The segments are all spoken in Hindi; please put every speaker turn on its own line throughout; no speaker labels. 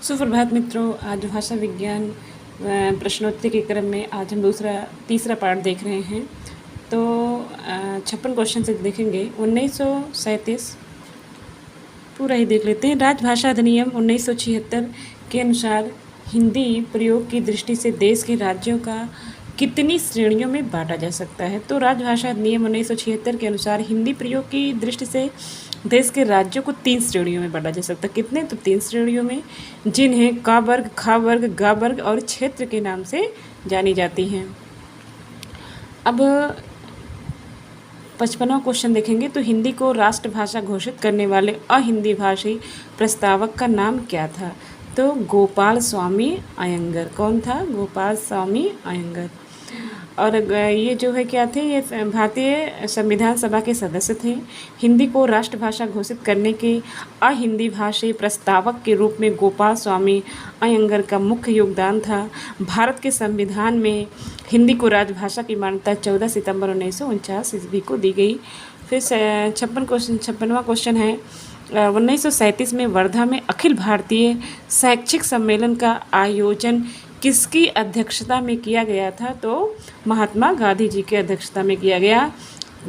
सुप्रभात मित्रों। आज भाषा विज्ञान प्रश्नोत्तरी के क्रम में आज हम तीसरा पार्ट देख रहे हैं। तो 56 क्वेश्चन से देखेंगे। 1937 पूरा ही देख लेते हैं। राजभाषा अधिनियम 1976 के अनुसार हिंदी प्रयोग की दृष्टि से देश के राज्यों का कितनी श्रेणियों में बांटा जा सकता है। तो राजभाषा अधिनियम 1976 के अनुसार हिंदी प्रयोग की दृष्टि से देश के राज्यों को 3 श्रेणियों में बांटा जा सकता है। कितने? तो 3 श्रेणियों में, जिन्हें का वर्ग, खा वर्ग, गा वर्ग और क्षेत्र के नाम से जानी जाती हैं। अब 55वां क्वेश्चन देखेंगे। तो हिंदी को राष्ट्रभाषा घोषित करने वाले अहिंदी भाषी प्रस्तावक का नाम क्या था? तो गोपाल स्वामी अयंगर। कौन था? गोपाल स्वामी अयंगर। और ये जो है क्या थे? ये भारतीय संविधान सभा के सदस्य थे। हिंदी को राष्ट्रभाषा घोषित करने के अहिंदी भाषी प्रस्तावक के रूप में गोपाल स्वामी अयंगर का मुख्य योगदान था। भारत के संविधान में हिंदी को राजभाषा की मान्यता 14 सितंबर 1949 ईस्वी को दी गई। फिर 56वां क्वेश्चन है। 1937 में वर्धा में अखिल भारतीय शैक्षिक सम्मेलन का आयोजन किसकी अध्यक्षता में किया गया था? तो महात्मा गांधी जी की अध्यक्षता में किया गया।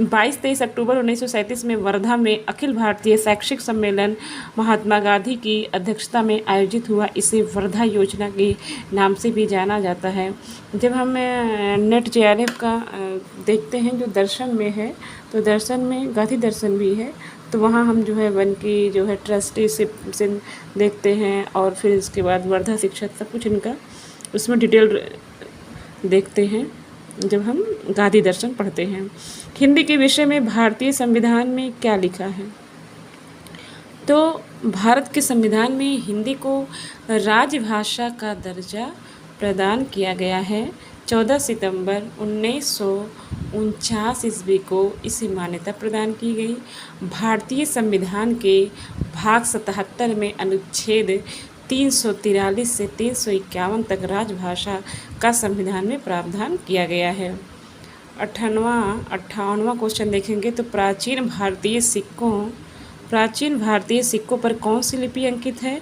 22-23 अक्टूबर 1937 में वर्धा में अखिल भारतीय शैक्षिक सम्मेलन महात्मा गांधी की अध्यक्षता में आयोजित हुआ। इसे वर्धा योजना के नाम से भी जाना जाता है। जब हम नेट JRF का देखते हैं जो दर्शन में है, तो दर्शन में गांधी दर्शन भी है, तो वहाँ हम जो है वन की जो है ट्रस्टीशिप से देखते हैं, और फिर इसके बाद वर्धा शिक्षा सब कुछ इनका उसमें डिटेल देखते हैं जब हम गांधी दर्शन पढ़ते हैं। हिंदी के विषय में भारतीय संविधान में क्या लिखा है? तो भारत के संविधान में हिंदी को राजभाषा का दर्जा प्रदान किया गया है। 14 सितंबर 1949 ईस्वी को इसे मान्यता प्रदान की गई। भारतीय संविधान के भाग 77 में अनुच्छेद 343 से 351 तक राजभाषा का संविधान में प्रावधान किया गया है। 58वां क्वेश्चन देखेंगे। तो प्राचीन भारतीय सिक्कों पर कौन सी लिपि अंकित है?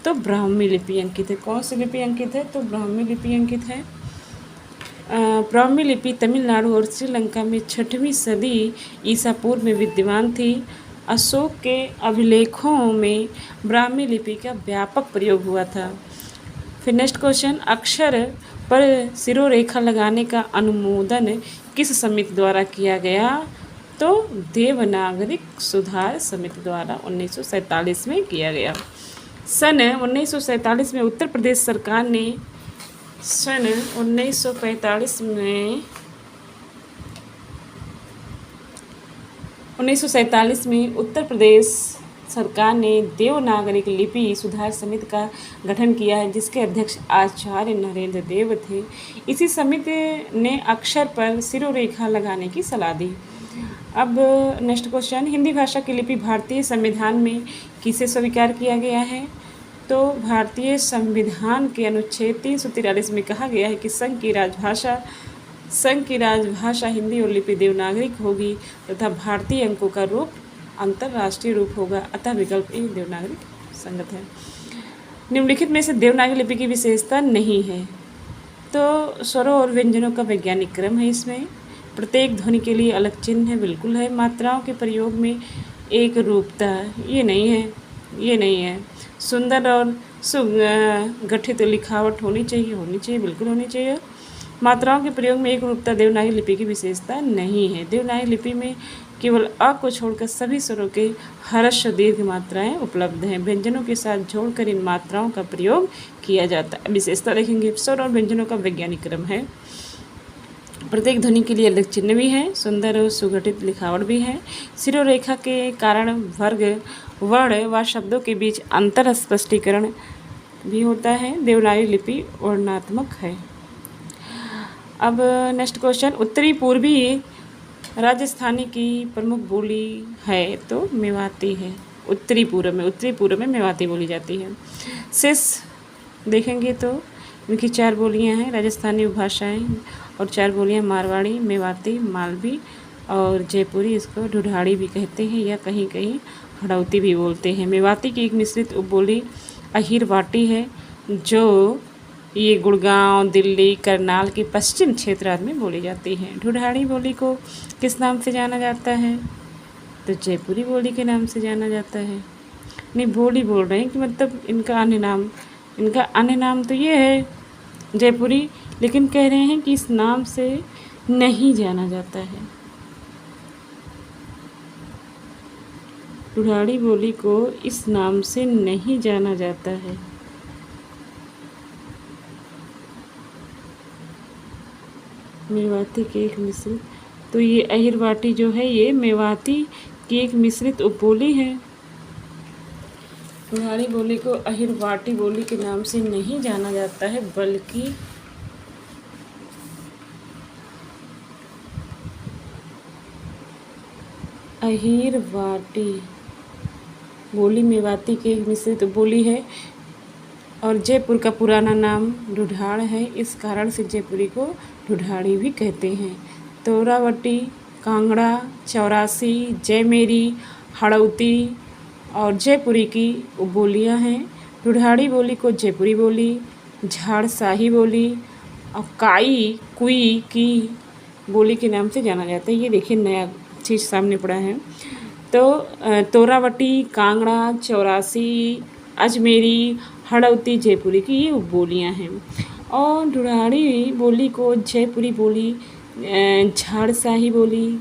तो ब्राह्मी लिपि अंकित है। कौन सी लिपि अंकित है? तो ब्राह्मी लिपि अंकित है। ब्राह्मी लिपि तमिलनाडु और श्रीलंका में 6वीं सदी ईसा पूर्व में विद्यमान थी। अशोक के अभिलेखों में ब्राह्मी लिपि का व्यापक प्रयोग हुआ था। फिर नेक्स्ट क्वेश्चन, अक्षर पर सिरोरेखा लगाने का अनुमोदन किस समिति द्वारा किया गया? तो देवनागरिक सुधार समिति द्वारा 1947 में किया गया। सन 1947 में उत्तर प्रदेश सरकार ने 1947 में उत्तर प्रदेश सरकार ने देवनागरिक लिपि सुधार समिति का गठन किया है, जिसके अध्यक्ष आचार्य नरेंद्र देव थे। इसी समिति ने अक्षर पर सिरोरेखा लगाने की सलाह दी। अब नेक्स्ट क्वेश्चन, हिंदी भाषा की लिपि भारतीय संविधान में किसे स्वीकार किया गया है? तो भारतीय संविधान के अनुच्छेद 343 में कहा गया है कि संघ की राजभाषा हिंदी और लिपि देवनागरिक होगी तथा भारतीय अंकों का रूप अंतर्राष्ट्रीय रूप होगा, अतः विकल्प ए देवनागरिक संगत है। निम्नलिखित में से देवनागरी लिपि की विशेषता नहीं है। तो स्वरों और व्यंजनों का वैज्ञानिक क्रम है। इसमें प्रत्येक ध्वनि के लिए अलग चिन्ह है, बिल्कुल है। मात्राओं के प्रयोग में एक रूपता, ये नहीं है। सुंदर और सुगठित लिखावट होनी चाहिए, बिल्कुल होनी चाहिए। मात्राओं के प्रयोग में एक रूपता देवनागरी लिपि की विशेषता नहीं है। देवनागरी लिपि में केवल अ को छोड़कर सभी स्वरों के ह्रस्व दीर्घ मात्राएं उपलब्ध हैं। व्यंजनों के साथ जोड़कर इन मात्राओं का प्रयोग किया जाता है। विशेषता देखेंगे। स्वर और व्यंजनों का वैज्ञानिक क्रम है। प्रत्येक ध्वनि के लिए अलग चिन्ह भी है, सुंदर और सुगठित लिखावट भी है। सिरोरेखा के कारण वर्ग, वर्ण व शब्दों के बीच अंतर स्पष्टीकरण भी होता है। देवनागरी लिपि वर्णात्मक है। अब नेक्स्ट क्वेश्चन, उत्तरी पूर्वी राजस्थानी की प्रमुख बोली है? तो मेवाती है। उत्तरी पूर्व में मेवाती बोली जाती है। शेष देखेंगे तो इनकी 4 बोलियां हैं राजस्थानी भाषाएं, और 4 बोलियां मारवाड़ी, मेवाती, मालवी और जयपुरी। इसको ढूढ़ाड़ी भी कहते हैं या कहीं कहीं हड़ौती भी बोलते हैं। मेवाती की एक मिश्रित उपबोली अहिरवाटी है, जो ये गुड़गांव, दिल्ली, करनाल के पश्चिम क्षेत्र में बोली जाती है। ढूढ़ाड़ी बोली को किस नाम से जाना जाता है? तो जयपुरी बोली के नाम से जाना जाता है। नहीं, बोली बोल रहे हैं कि मतलब इनका अन्य नाम तो ये है जयपुरी, लेकिन कह रहे हैं कि इस नाम से नहीं जाना जाता है। ढूढ़ाड़ी बोली को इस नाम से नहीं जाना जाता है। मेवाती की एक मिश्रित, तो ये अहिरवाटी जो है ये मेवाती की एक मिश्रित उपबोली है। ढूढ़ाड़ी बोली को अहिरवाटी बोली के नाम से नहीं जाना जाता है, बल्कि अहिरवाटी बोली मेवाती की एक मिश्रित उपबोली है और जयपुर का पुराना नाम ढूढ़ाड़ है। इस कारण से जयपुरी को ढूढ़ाड़ी भी कहते हैं। तोरावटी, कांगड़ा, चौरासी, जयमेरी, हड़ौती और जयपुरी की उपबोलियाँ हैं। ढूढ़ाड़ी बोली को जयपुरी बोली, झाड़साही बोली और काई कुई की बोली के नाम से जाना जाता है। ये देखिए नया चीज़ सामने पड़ा है। तो तोरावटी, कांगड़ा, चौरासी, अजमेरी, हड़ौती जयपुरी की ये उपबोलियाँ हैं। और ढूढ़ाड़ी बोली को जयपुरी बोली, झाड़साही बोली,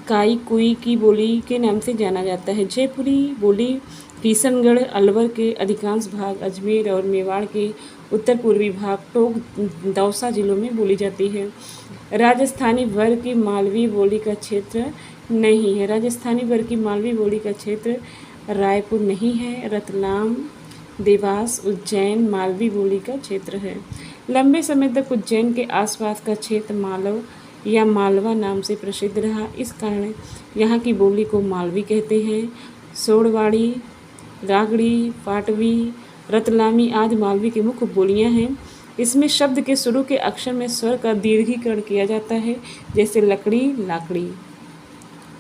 काई कुई की बोली के नाम से जाना जाता है। जयपुरी बोली किशनगढ़, अलवर के अधिकांश भाग, अजमेर और मेवाड़ के उत्तर पूर्वी भाग, टोंक, दौसा जिलों में बोली जाती है। राजस्थानी वर्ग की मालवी बोली का क्षेत्र नहीं है। राजस्थानी वर्ग की मालवी बोली का क्षेत्र रायपुर नहीं है। रतलाम, देवास, उज्जैन मालवी बोली का क्षेत्र है। लंबे समय तक उज्जैन के आसपास का क्षेत्र मालव या मालवा नाम से प्रसिद्ध रहा। इस कारण यहाँ की बोली को मालवी कहते हैं। सोड़वाड़ी, रागड़ी, पाटवी, रतलामी आदि मालवी की मुख्य बोलियाँ हैं। इसमें शब्द के शुरू के अक्षर में स्वर का दीर्घीकरण किया जाता है, जैसे लकड़ी, लाकड़ी,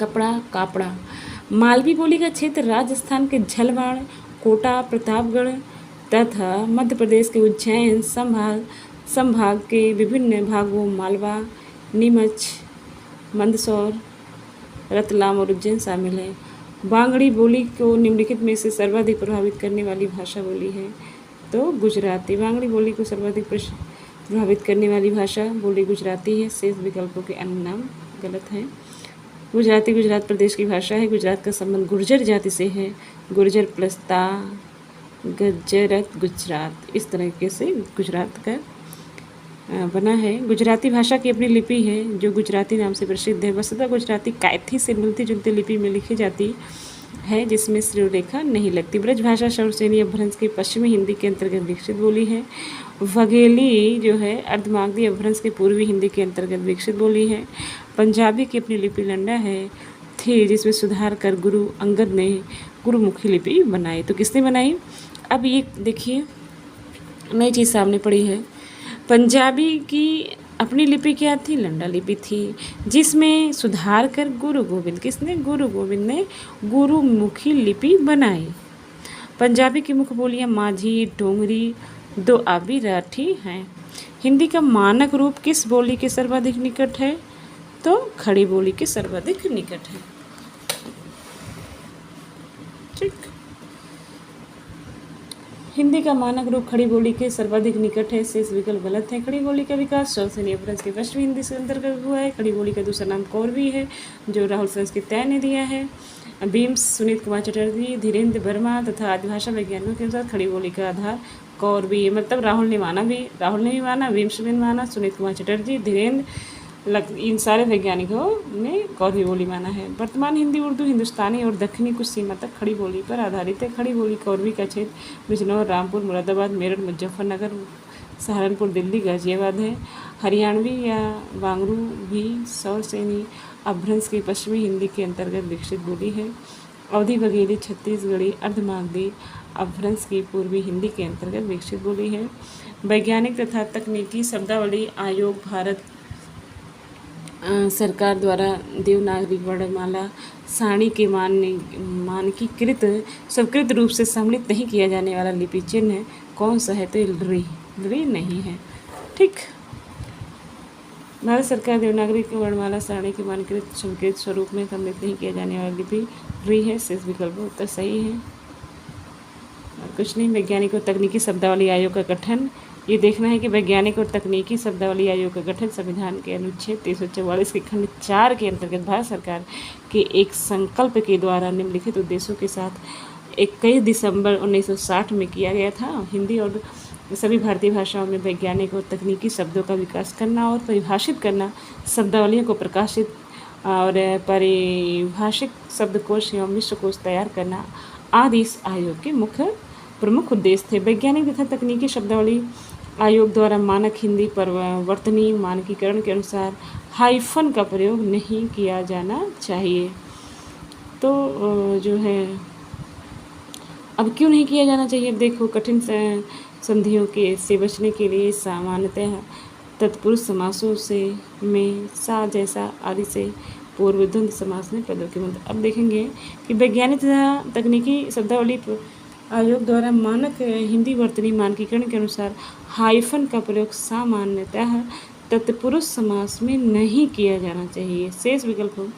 कपड़ा, कापड़ा। मालवी बोली का क्षेत्र राजस्थान के झलवाड़, कोटा, प्रतापगढ़ तथा मध्य प्रदेश के उज्जैन संभाग के विभिन्न भागों मालवा, नीमच, मंदसौर, रतलाम और उज्जैन शामिल है। बांगड़ी बोली को निम्नलिखित में से सर्वाधिक प्रभावित करने वाली भाषा बोली है। तो गुजराती। बांगड़ी बोली को सर्वाधिक प्रभावित करने वाली भाषा बोली गुजराती है। शेष विकल्पों के अन्य नाम गलत हैं। गुजराती गुजरात प्रदेश की भाषा है। गुजरात का संबंध गुर्जर जाति से है। गुर्जर प्लस ता, गजरत, गुजरात, इस तरीके से गुजरात का बना है। गुजराती भाषा की अपनी लिपि है जो गुजराती नाम से प्रसिद्ध है। वस्तुतः गुजराती कायथी से मिलती जुलती लिपि में लिखी जाती है, जिसमें श्रीरेखा नहीं लगती। ब्रज भाषा शौरसेनी अपभ्रंश की पश्चिमी हिंदी के अंतर्गत विकसित बोली है। वघेली जो है अर्धमागधी अपभ्रंश के पूर्वी हिंदी के अंतर्गत विकसित बोली है। पंजाबी की अपनी लिपि लंडा है थी, जिसमें सुधार कर गुरु अंगद ने गुरुमुखी लिपि बनाई। तो किसने बनाई? अब ये देखिए नई चीज़ सामने पड़ी है। पंजाबी की अपनी लिपि क्या थी? लंडा लिपि थी, जिसमें सुधार कर गुरु गोविंद ने गुरुमुखी लिपि बनाई। पंजाबी की मुख्य बोलियां माझी, डोंगरी, दोआबी, राठी हैं। हिंदी का मानक रूप किस बोली के सर्वाधिक निकट है? तो खड़ी बोली के सर्वाधिक निकट है। ठीक, हिंदी का मानक रूप खड़ी बोली के सर्वाधिक निकट है। शेष विकल्प गलत है। खड़ी बोली का विकास शौरसेनी अपभ्रंश के पश्चिमी हिंदी से अंतर्गत हुआ है। खड़ी बोली का दूसरा नाम कौरवी है, जो राहुल संस्कृत्याय ने दिया है। बीम्स, सुनीत कुमार चटर्जी, धीरेन्द्र वर्मा तथा आदिभाषा वैज्ञानिकों के अनुसार खड़ी बोली का आधार कौरवी है। मतलब राहुल ने भी माना, बीम्स ने माना, सुनीत कुमार चटर्जी, धीरेन्द्र, इन सारे वैज्ञानिकों ने कौरवी बोली माना है। वर्तमान हिंदी, उर्दू, हिंदुस्तानी और दक्षिणी कुछ सीमा तक खड़ी बोली पर आधारित है। खड़ी बोली कौरवी का क्षेत्र बिजनौर, रामपुर, मुरादाबाद, मेरठ, मुजफ्फरनगर, सहारनपुर, दिल्ली, गाजियाबाद है। हरियाणवी या वांगरू भी शौरसेनी अपभ्रंश की पश्चिमी हिंदी के अंतर्गत विकसित बोली है। अवधी बघेली छत्तीसगढ़ी अर्धमागधी अपभ्रंश की पूर्वी हिंदी के अंतर्गत विकसित बोली है। वैज्ञानिक तथा तकनीकी शब्दावली आयोग भारत सरकार द्वारा देवनागरी वर्णमाला सारणी के मानकीकृत स्वीकृत रूप से सम्मिलित नहीं किया जाने वाला लिपि चिन्ह कौन सा है? तो री नहीं है। ठीक, भारत सरकार देवनागरी की वर्णमाला सारणी के मानकीकृत स्वीकृत स्वरूप में सम्मिलित नहीं किया जाने वाला लिपि री है। शेष विकल्प उत्तर सही है। और कुछ नहीं, वैज्ञानिक और तकनीकी शब्दावली आयोग का गठन, ये देखना है कि वैज्ञानिक और तकनीकी शब्दावली आयोग का गठन संविधान के अनुच्छेद 344 के खंड 4 के अंतर्गत भारत सरकार के एक संकल्प के द्वारा निम्नलिखित उद्देश्यों के साथ 21 दिसंबर 1960 में किया गया था। हिंदी और सभी भारतीय भाषाओं में वैज्ञानिक और तकनीकी शब्दों का विकास करना और परिभाषित करना, शब्दावलियों को प्रकाशित और परिभाषित शब्दकोश एवं विश्वकोश तैयार करना आदि इस आयोग के प्रमुख उद्देश्य थे। वैज्ञानिक तथा तकनीकी शब्दावली आयोग द्वारा मानक हिंदी परिवर्तनीय मानकीकरण के अनुसार हाइफन का प्रयोग नहीं किया जाना चाहिए। तो जो है अब क्यों नहीं किया जाना चाहिए? अब देखो, कठिन संधियों से बचने के लिए सामान्यतः तत्पुरुष समासों से में सा जैसा आदि से पूर्व द्वंद्व समास में पदों के मध्य। अब देखेंगे कि वैज्ञानिक तथा तकनीकी शब्दावली आयोग द्वारा मानक हिंदी वर्तनी मानकीकरण के अनुसार हाइफन का प्रयोग सामान्यतः तत्पुरुष समास में नहीं किया जाना चाहिए। शेष विकल्प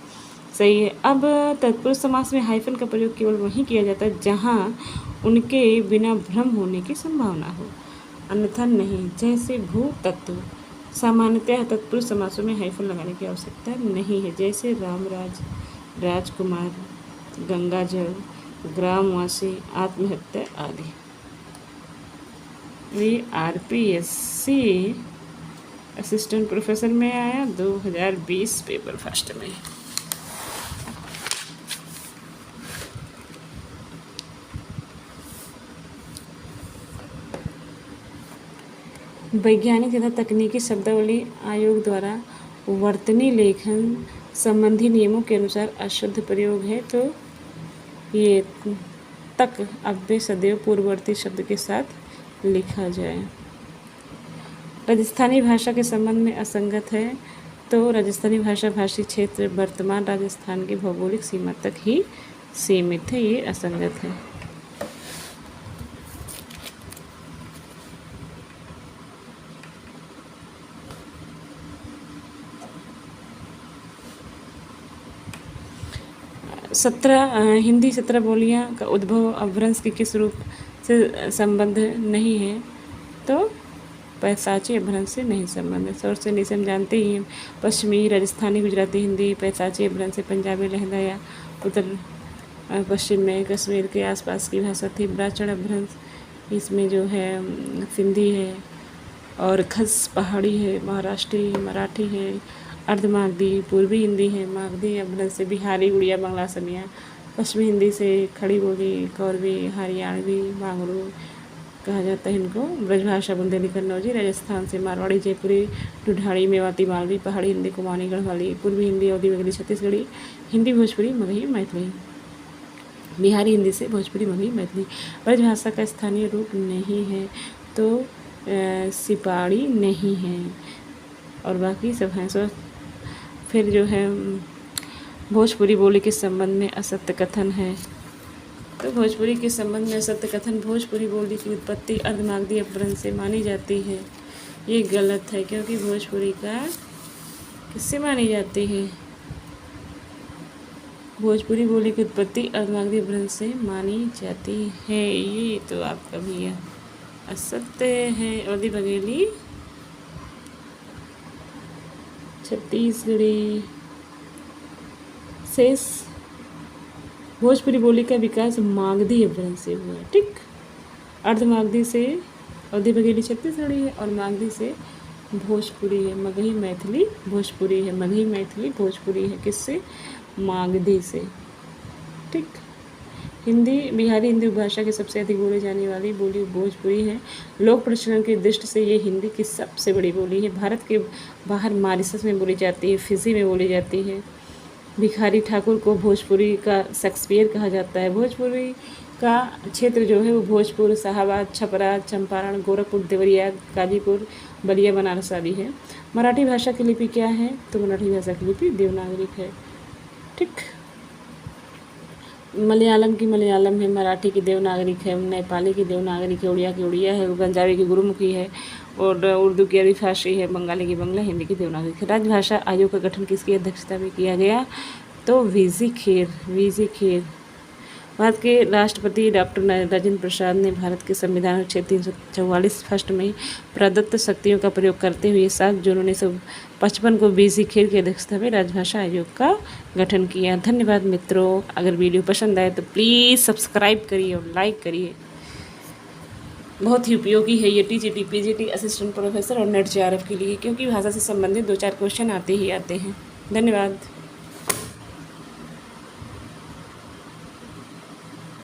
सही है। अब तत्पुरुष समास में हाइफन का प्रयोग केवल वहीं किया जाता है जहां उनके बिना भ्रम होने की संभावना हो, अन्यथा नहीं। जैसे भू तत्व, सामान्यतः तत्पुरुष समासों में हाइफन लगाने की आवश्यकता नहीं है। जैसे रामराज, राजकुमार, गंगाजल, ग्रामवासी, आत्महत्या आदि। ये RPSC असिस्टेंट प्रोफेसर में आया 2020 पेपर फर्स्ट में। वैज्ञानिक तथा तकनीकी शब्दावली आयोग द्वारा वर्तनी लेखन संबंधी नियमों के अनुसार अशुद्ध प्रयोग है तो ये तक अव्यय सदैव पूर्ववर्ती शब्द के साथ लिखा जाए। राजस्थानी भाषा के संबंध में असंगत है तो राजस्थानी भाषा भाषी क्षेत्र वर्तमान राजस्थान की भौगोलिक सीमा तक ही सीमित है, ये असंगत है। हिंदी 17 बोलियां का उद्भव अपभ्रंश के किस रूप से संबंध नहीं है? तो पैसाची अपभ्रंश से नहीं संबंध है। सोर्स से नहीं हम जानते ही हैं। पश्चिमी राजस्थानी गुजराती हिंदी पैसाची अपभ्रंश से पंजाबी लहदा या उत्तर पश्चिम में कश्मीर के आसपास की भाषा थी। ब्राह्मण अपभ्रंश इसमें जो है सिंधी है और खस पहाड़ी है, महाराष्ट्री मराठी है, अर्धमागधी पूर्वी हिंदी है। मागधी अपभ्रंश से बिहारी, उड़िया, बांग्ला, असमिया। पश्चिमी हिंदी से खड़ी बोली, कौरवी, हरियाणवी, बांगरू कहा जाता है इनको। ब्रजभाषा बुंदेली, कन्नौजी। राजस्थान से मारवाड़ी, जयपुरी, ढूढ़ाड़ी, मेवाती, मालवी। पहाड़ी हिंदी कुमाऊनी, गढ़वाली। पूर्वी हिंदी अवधी वगैरह छत्तीसगढ़ी। हिंदी भोजपुरी, मगही, मैथिली। बिहारी हिंदी से भोजपुरी, मगही, मैथिली। ब्रजभाषा का स्थानीय रूप नहीं है तो सिपाड़ी नहीं है और बाकी सब हैं। सो फिर जो है भोजपुरी बोली के संबंध में असत्य कथन है तो भोजपुरी के संबंध में असत्य कथन, भोजपुरी बोली की उत्पत्ति अर्धमागधी अपभ्रंश से मानी जाती है। ये गलत है क्योंकि भोजपुरी का किससे मानी जाती है? भोजपुरी बोली की उत्पत्ति अर्धमागधी अपभ्रंश से मानी जाती है। ये तो आपका भी असत्य है। अवधी बघेली, छत्तीसगढ़ी। शेष भोजपुरी बोली का विकास मागधी अपभ्रंश से हुआ है। ठीक, अर्धमागधी से अवधी बघेली छत्तीसगढ़ी है और मागधी से भोजपुरी है। मगही मैथिली भोजपुरी है। मगही मैथिली भोजपुरी है किससे? मागधी से। ठीक, हिंदी बिहारी हिंदी भाषा की सबसे अधिक बोली जाने वाली बोली भोजपुरी है। लोक प्रचलन की दृष्टि से ये हिंदी की सबसे बड़ी बोली है। भारत के बाहर मॉरिशस में बोली जाती है, फिजी में बोली जाती है। भिखारी ठाकुर को भोजपुरी का शेक्सपियर कहा जाता है। भोजपुरी का क्षेत्र जो है वो भोजपुर, शाहाबाद, छपरा, चंपारण, गोरखपुर, देवरिया, गाजीपुर, बलिया, बनारस आदि है। मराठी भाषा की लिपि क्या है? तो मराठी भाषा की लिपि देवनागरिक है। ठीक। मलयालम की मलयालम है, मराठी की देवनागरिक है, नेपाली की देवनागरिक है, उड़िया की उड़िया है, पंजाबी की गुरुमुखी है, और उर्दू की अरबी फारसी है, बंगाली की बंगला, हिंदी की देवनागरिक है। राजभाषा आयोग का गठन किसकी अध्यक्षता में किया गया? तो वीजी खेर। भारत के राष्ट्रपति डॉक्टर राजेंद्र प्रसाद ने भारत के संविधान क्षेत्र 344 फर्स्ट में प्रदत्त शक्तियों का प्रयोग करते हुए 7 जून 1955 को वीजी खेर की अध्यक्षता में राजभाषा आयोग का गठन किया। धन्यवाद मित्रों। अगर वीडियो पसंद आए तो प्लीज़ सब्सक्राइब करिए और लाइक करिए। बहुत ही उपयोगी है ये टीजीटी, पीजीटी, असिस्टेंट प्रोफेसर और नेट जेआरएफ के लिए, क्योंकि भाषा से संबंधित 2-4 क्वेश्चन आते ही आते हैं। धन्यवाद।